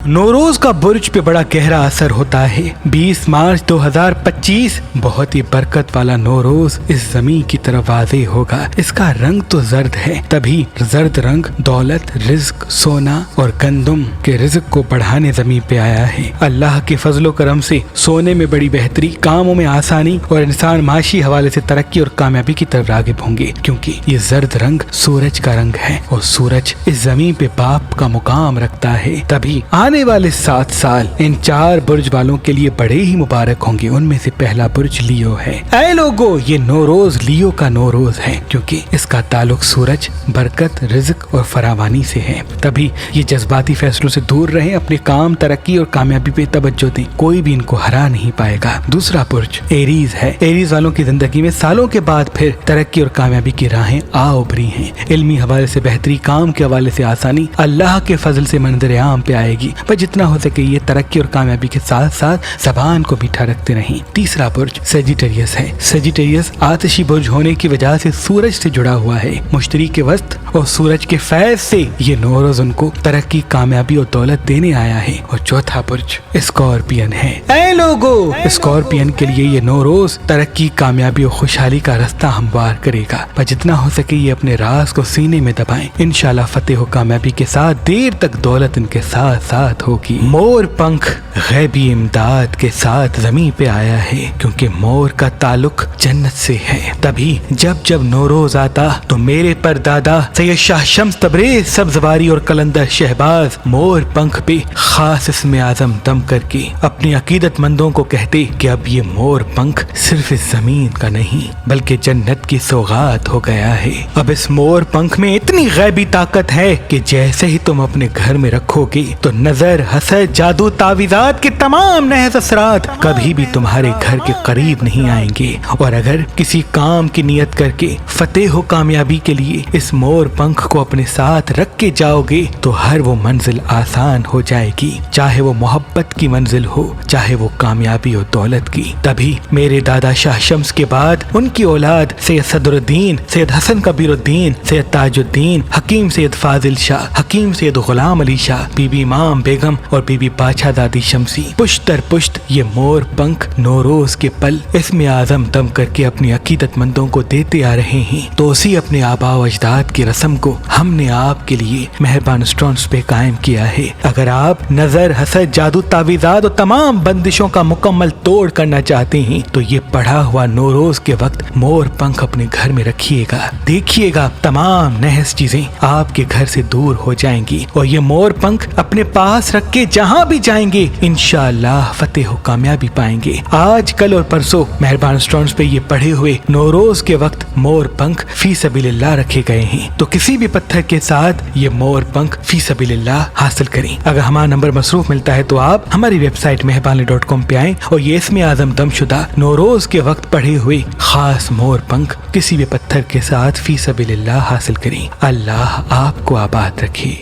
नौरोज का बुर्ज पे बड़ा गहरा असर होता है। 20 मार्च 2025 बहुत ही बरकत वाला नौरोज इस जमीन की तरफ वाज़े होगा। इसका रंग तो जर्द है, तभी जर्द रंग दौलत, रिज्क, सोना और गंदम के रिज्क को बढ़ाने जमीन पे आया है। अल्लाह के फजलो करम से सोने में बड़ी बेहतरी, कामों में आसानी और इंसान माशी हवाले से तरक्की और कामयाबी की तरफ रागिब होंगे, क्योंकि ये जर्द रंग सूरज का रंग है और सूरज इस जमीन पे बाप का मुकाम रखता है। तभी आने वाले 7 साल इन 4 बुर्ज वालों के लिए बड़े ही मुबारक होंगे। उनमें से पहला बुर्ज लियो है। ऐ लोगो, ये नौरोज लियो का नौरोज है, क्योंकि इसका ताल्लुक सूरज, बरकत, रिज्क और फरावानी से है। तभी ये जज्बाती फैसलों से दूर रहें, अपने काम, तरक्की और कामयाबी पे तवज्जो दें, कोई भी इनको हरा नहीं पाएगा। दूसरा बुर्ज एरीज है। एरीज वालों की जिंदगी में सालों के बाद फिर तरक्की और कामयाबी की राहें आ उभरी हैं। इल्मी हवाले से बेहतरी, काम के हवाले से आसानी, अल्लाह के फजल से मंजर आम पे आएगी। पर जितना हो सके ये तरक्की और कामयाबी के साथ साथ जबान को मीठा रखते रहें। तीसरा बुर्ज सेजिटेरियस है। सेजिटेरियस आतिशी बुर्ज होने की वजह से सूरज से जुड़ा हुआ है। मुश्तरी के वक्त और सूरज के फैज से ये नौरोज उनको तरक्की, कामयाबी और दौलत देने आया है। और चौथा बुर्ज स्कॉर्पियन है। ऐ लोगो, स्कॉर्पियन के लिए ये नौरोज तरक्की, कामयाबी और खुशहाली का रास्ता हमवार करेगा। पर जितना हो सके ये अपने राज को सीने में दबाएं। इंशाल्लाह फतेह और कामयाबी के साथ देर तक दौलत इनके साथ साथ होगी। मोर पंख गैबी इमदाद के साथ जमीन पे आया है, क्योंकि मोर का ताल्लुक जन्नत से है। तभी जब जब नौरोज आता तो मेरे परदादा सैयद शाह शम्स तबरेज, सब्जवारी और कलंदर शहबाज मोर पंख पे खास इसमें आजम दम करके अपनी अकीदतमंदों को कहते कि अब ये मोर पंख सिर्फ इस जमीन का नहीं बल्कि जन्नत की सौगात हो गया है। अब इस मोर पंख में इतनी गैबी ताकत है कि जैसे ही तुम अपने घर में रखोगे तो नजर, हसद, जादू, तावीज़ात के तमाम नहज असरात कभी भी तुम्हारे घर के करीब नहीं आएंगे। और अगर किसी काम की नियत करके फतेह हो कामयाबी के लिए इस मोर पंख को अपने साथ रख के जाओगे तो हर वो मंजिल आसान हो जाएगी, चाहे वो मोहब्बत की मंजिल हो, चाहे वो कामयाबी और दौलत की। तभी मेरे दादा शाह शम्स के बाद उनकी औलाद सैयद सदरुद्दीन, सैयद हसन कबीरुद्दीन, सैयद ताजुद्दीन, हकीम सैयद फाजिल शाह, हकीम सैयद गुलाम अली शाह, बीबी इमाम बेगम और बीबी बादशाहजादी शम्सी पुश्त दर पुश्त ये मोर पंख नौरोज के पल इसमें आजम दम करके अपनी अकीदतमंदों को देते आ रहे हैं। तो उसी अपने आबा व अजदाद की रस्म को हमने आपके लिए मेहरबान स्टोन्स पे कायम किया है। अगर आप नजर, हसद, जादू, तावीज़ात और तमाम बंदिशों का मुकम्मल तोड़ करना चाहते हैं तो ये पढ़ा हुआ नौरोज के वक्त मोर पंख अपने घर में रखिएगा। देखिएगा तमाम नहस चीजें आपके घर से दूर हो जाएंगी और ये मोर पंख अपने पास रख के जहाँ भी जाएंगे इंशाअल्लाह फतेह हो कामयाबी पाएंगे। आज, कल और परसों मेहरबान स्टोन्स पे ये पढ़े हुए नौरोज के वक्त मोर पंख फी सबीलिल्लाह रखे गए हैं। तो किसी भी पत्थर के साथ ये मोर पंख फी सबीलिल्लाह हासिल करें। अगर हमारा नंबर मसरूफ मिलता है तो आप हमारी वेबसाइट मेहरबानी.com पे आएं और ये इसमें आजम दमशुदा नौरोज के वक्त पढ़े हुए खास मोर पंख किसी भी पत्थर के साथ फी सबीलिल्लाह हासिल करें। अल्लाह आपको आबाद रखे।